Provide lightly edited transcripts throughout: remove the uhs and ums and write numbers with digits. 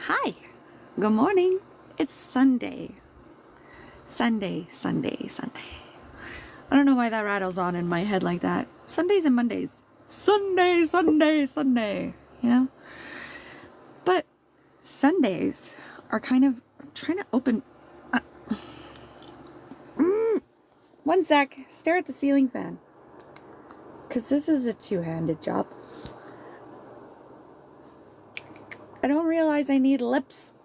Hi, good morning. It's Sunday. Sunday. I don't know why that rattles on in my head like that. Sundays and Mondays. Sunday. You know? But Sundays are kind of trying to open. One sec. Stare at the ceiling fan. Because this is a two-handed job. I don't realize I need lips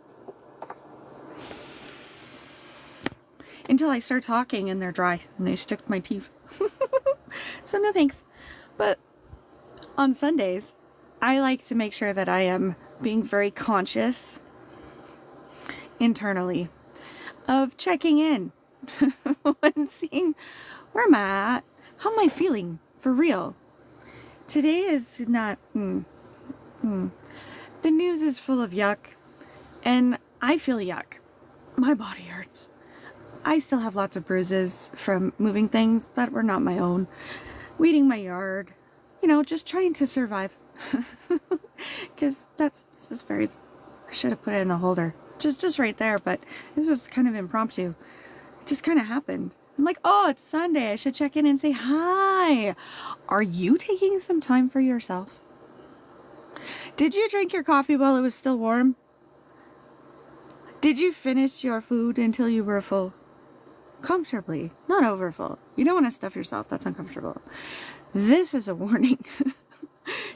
until I start talking and they're dry and they stick to my teeth. So no thanks. But on Sundays, I like to make sure that I am being very conscious internally of checking in and seeing where am I at, how am I feeling for real. Today is not the news is full of yuck, and I feel yuck. My body hurts. I still have lots of bruises from moving things that were not my own, weeding my yard, just trying to survive. Because this is very, I should have put it in the holder, just right there, but this was kind of impromptu. It just kind of happened. I'm like, oh, it's Sunday. I should check in and say hi. Are you taking some time for yourself? Did you drink your coffee while it was still warm? Did you finish your food until you were full? Comfortably, not overfull. You don't want to stuff yourself. That's uncomfortable. This is a warning,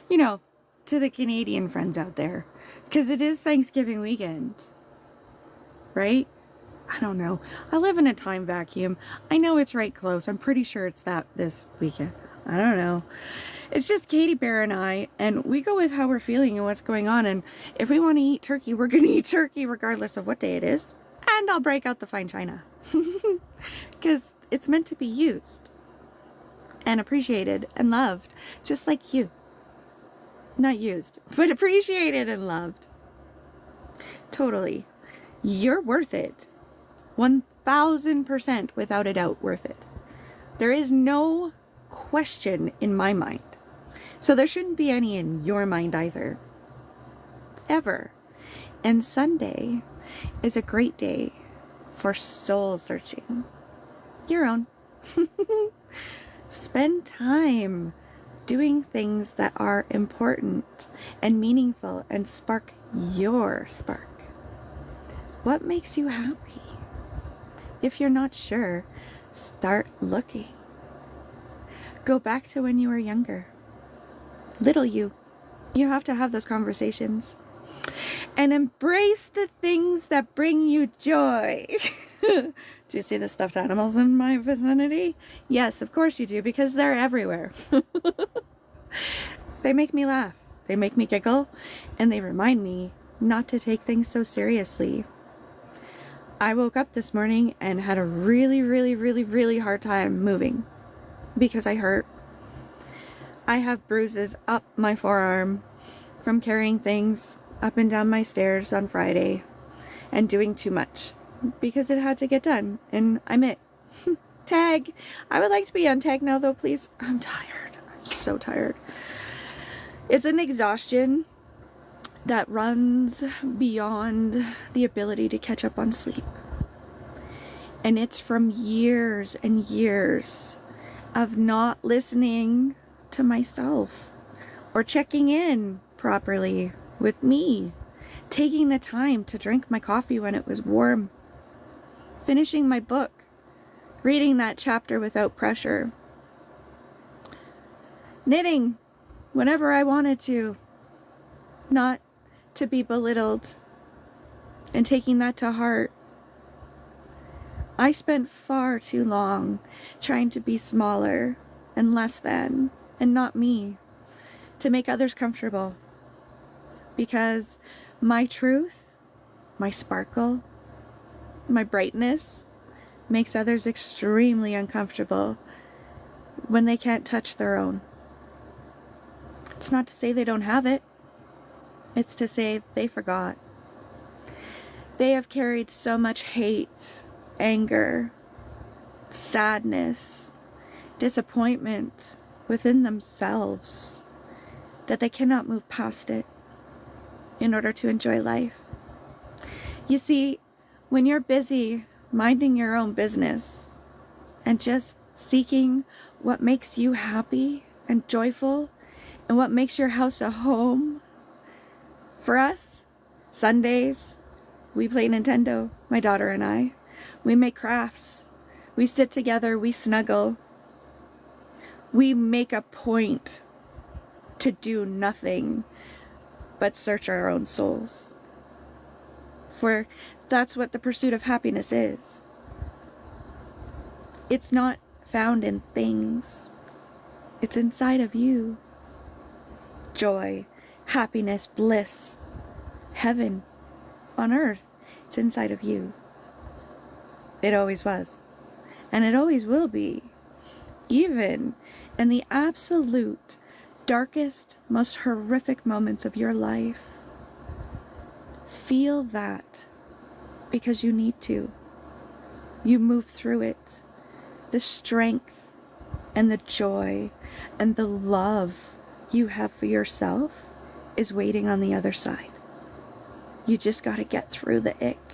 to the Canadian friends out there, because it is Thanksgiving weekend, right? I don't know. I live in a time vacuum. I know it's right close. I'm pretty sure it's that this weekend. I don't know. It's just Katie Bear and I, and we go with how we're feeling and what's going on. And if we want to eat turkey, we're going to eat turkey regardless of what day it is. And I'll break out the fine china because it's meant to be used and appreciated and loved, just like you. Not used, but appreciated and loved. Totally. You're worth it. 1000% without a doubt worth it. There is no question in my mind. So there shouldn't be any in your mind either. Ever. And Sunday is a great day for soul searching. Your own. Spend time doing things that are important and meaningful and spark your spark. What makes you happy? If you're not sure, start looking. Go back to when you were younger. Little you. You have to have those conversations. And embrace the things that bring you joy. Do you see the stuffed animals in my vicinity? Yes, of course you do, because they're everywhere. They make me laugh. They make me giggle. And they remind me not to take things so seriously. I woke up this morning and had a really hard time moving because I hurt. I have bruises up my forearm from carrying things up and down my stairs on Friday and doing too much because it had to get done, and I'm it. Tag. I would like to be on tag now though, please. I'm tired. I'm so tired. It's an exhaustion that runs beyond the ability to catch up on sleep. And it's from years and years of not listening to myself or checking in properly with me, taking the time to drink my coffee when it was warm, finishing my book, reading that chapter without pressure, knitting whenever I wanted to, not to be belittled, and taking that to heart. I spent far too long trying to be smaller and less than, and not me, to make others comfortable. Because my truth, my sparkle, my brightness makes others extremely uncomfortable when they can't touch their own. It's not to say they don't have it. It's to say they forgot. They have carried so much hate, anger, sadness, disappointment within themselves that they cannot move past it in order to enjoy life. You see, when you're busy minding your own business and just seeking what makes you happy and joyful and what makes your house a home, for us, Sundays, we play Nintendo, my daughter and I. We make crafts. We sit together, we snuggle. We make a point to do nothing but search our own souls. For that's what the pursuit of happiness is. It's not found in things. It's inside of you. Joy, happiness, bliss, heaven on earth. It's inside of you. It always was. And it always will be. Even in the absolute darkest, most horrific moments of your life. Feel that because you need to. You move through it. The strength and the joy and the love you have for yourself is waiting on the other side. You just got to get through the ick.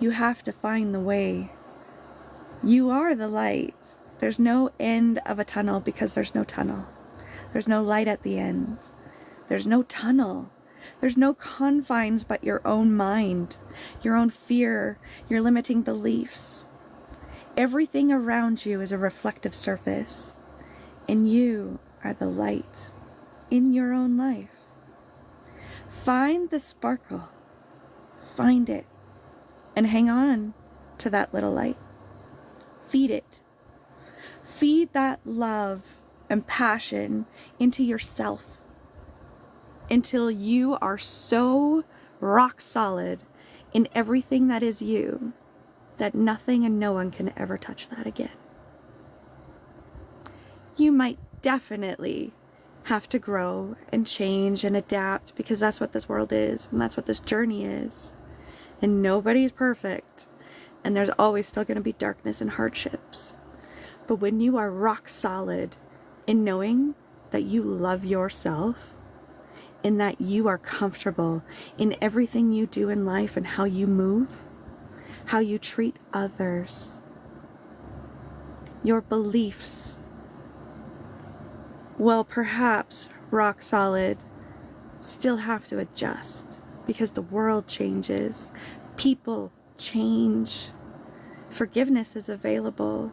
You have to find the way. You are the light. There's no end of a tunnel because there's no tunnel. There's no light at the end. There's no tunnel. There's no confines but your own mind, your own fear, your limiting beliefs. Everything around you is a reflective surface, and you are the light in your own life. Find the sparkle. Find it. And hang on to that little light. Feed it. Feed that love and passion into yourself until you are so rock solid in everything that is you that nothing and no one can ever touch that again. You might definitely have to grow and change and adapt because that's what this world is and that's what this journey is. And nobody's perfect. And there's always still going to be darkness and hardships. But when you are rock solid in knowing that you love yourself, in that you are comfortable in everything you do in life and how you move, how you treat others, your beliefs, well, perhaps rock solid, still have to adjust because the world changes, people change. Forgiveness is available,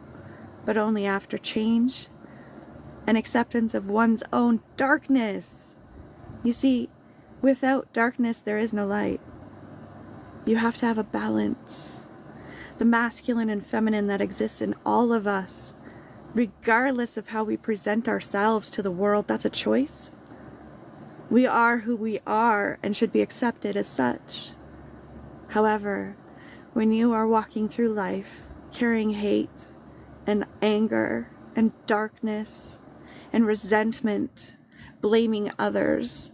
but only after change and acceptance of one's own darkness. You see, without darkness, there is no light. You have to have a balance. The masculine and feminine that exists in all of us, regardless of how we present ourselves to the world, that's a choice. We are who we are and should be accepted as such. However, when you are walking through life carrying hate and anger and darkness and resentment, blaming others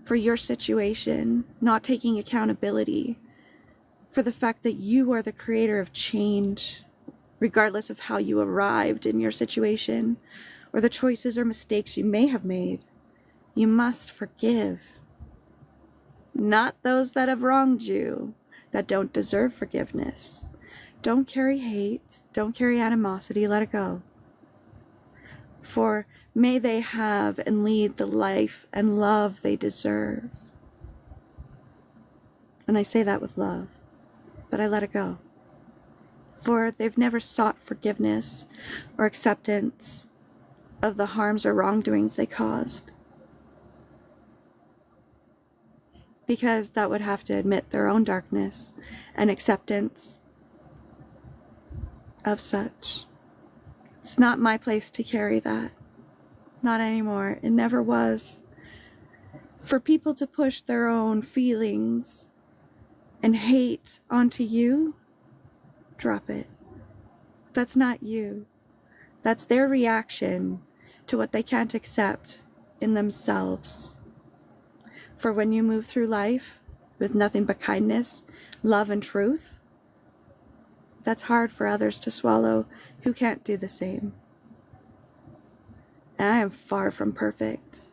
for your situation, not taking accountability for the fact that you are the creator of change, regardless of how you arrived in your situation or the choices or mistakes you may have made, you must forgive. Not those that have wronged you, that don't deserve forgiveness. Don't carry hate, don't carry animosity, let it go. For may they have and lead the life and love they deserve. And I say that with love, but I let it go. For they've never sought forgiveness or acceptance of the harms or wrongdoings they caused. Because that would have to admit their own darkness and acceptance of such. It's not my place to carry that. Not anymore. It never was. For people to push their own feelings and hate onto you, drop it. That's not you. That's their reaction to what they can't accept in themselves. For when you move through life with nothing but kindness, love, and truth, that's hard for others to swallow who can't do the same. And I am far from perfect.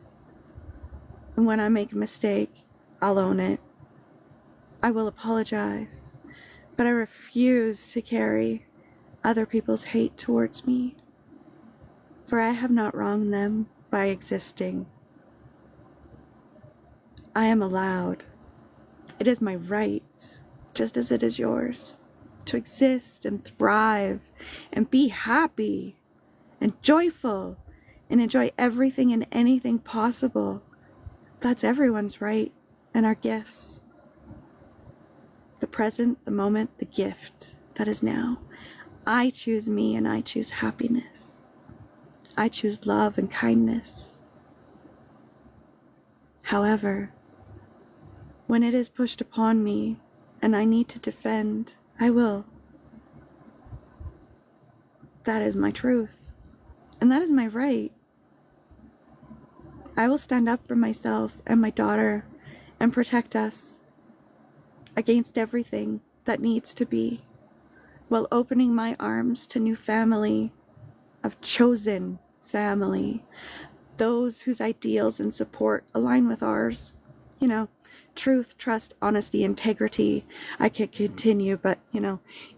And when I make a mistake, I'll own it. I will apologize, but I refuse to carry other people's hate towards me, for I have not wronged them by existing. I am allowed. It is my right, just as it is yours, to exist and thrive and be happy and joyful and enjoy everything and anything possible. That's everyone's right and our gifts. The present, the moment, the gift that is now. I choose me and I choose happiness. I choose love and kindness. However, when it is pushed upon me and I need to defend, I will. That is my truth. And that is my right. I will stand up for myself and my daughter and protect us against everything that needs to be, while opening my arms to new family, of chosen family, those whose ideals and support align with ours. You know, truth, trust, honesty, integrity. I could continue, but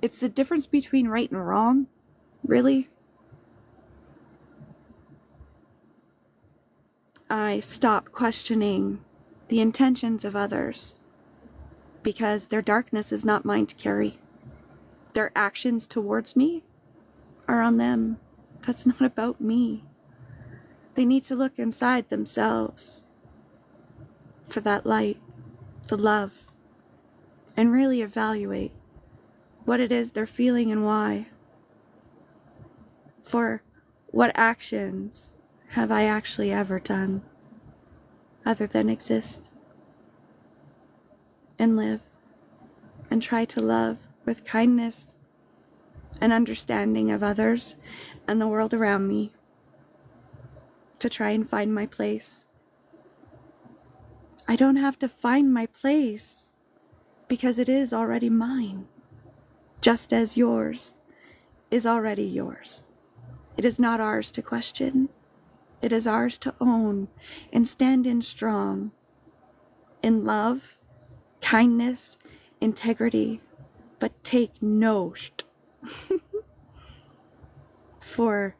it's the difference between right and wrong, really. I stop questioning the intentions of others because their darkness is not mine to carry. Their actions towards me are on them. That's not about me. They need to look inside themselves for that light, the love, and really evaluate what it is they're feeling and why. For what actions have I actually ever done other than exist and live and try to love with kindness and understanding of others and the world around me, to try and find my place. I don't have to find my place because it is already mine, just as yours is already yours. It is not ours to question. It is ours to own and stand in strong in love, kindness, integrity, but take note. For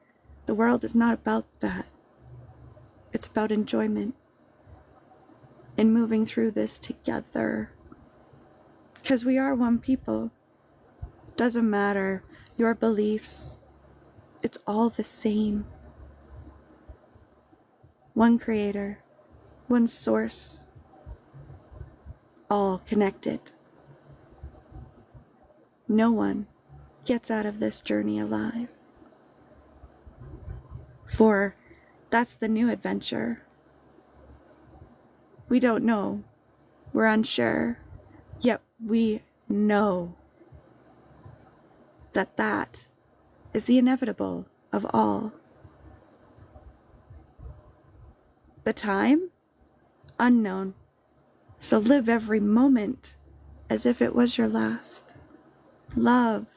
the world is not about that. It's about enjoyment and moving through this together. Because we are one people. Doesn't matter your beliefs. It's all the same. One creator, one source, all connected. No one gets out of this journey alive. For that's the new adventure. We don't know. We're unsure. Yet we know that that is the inevitable of all. The time? Unknown. So live every moment as if it was your last. Love.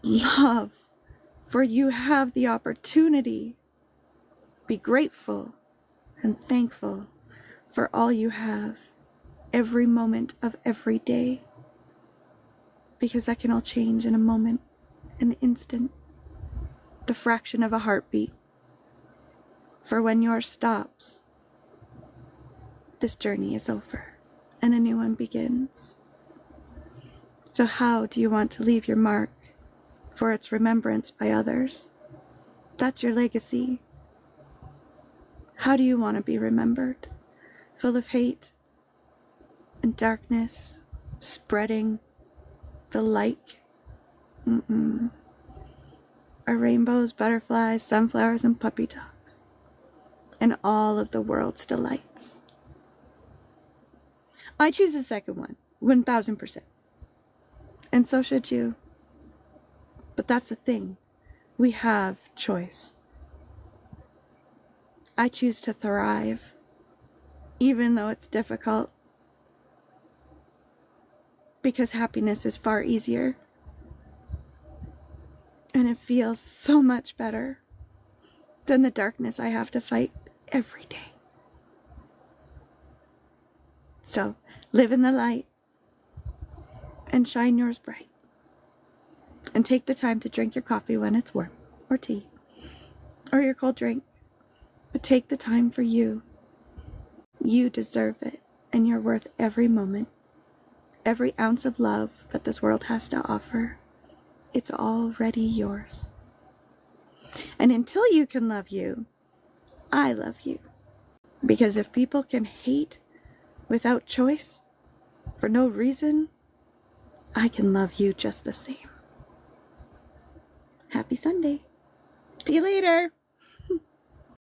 Love. For you have the opportunity. Be grateful and thankful for all you have, every moment of every day. Because that can all change in a moment, an instant, the fraction of a heartbeat. For when yours stops, this journey is over and a new one begins. So how do you want to leave your mark for its remembrance by others? That's your legacy. How do you want to be remembered? Full of hate and darkness, spreading the light? Are rainbows, butterflies, sunflowers, and puppy dogs, and all of the world's delights. I choose the second one, 1000%. And so should you. But that's the thing. We have choice. I choose to thrive, even though it's difficult, because happiness is far easier. And it feels so much better than the darkness I have to fight every day. So Live in the light and shine yours bright. And take the time to drink your coffee when it's warm, or tea, or your cold drink. But take the time for you. You deserve it, and you're worth every moment. Every ounce of love that this world has to offer, it's already yours. And until you can love you, I love you. Because if people can hate without choice, for no reason, I can love you just the same. Happy Sunday. See you later.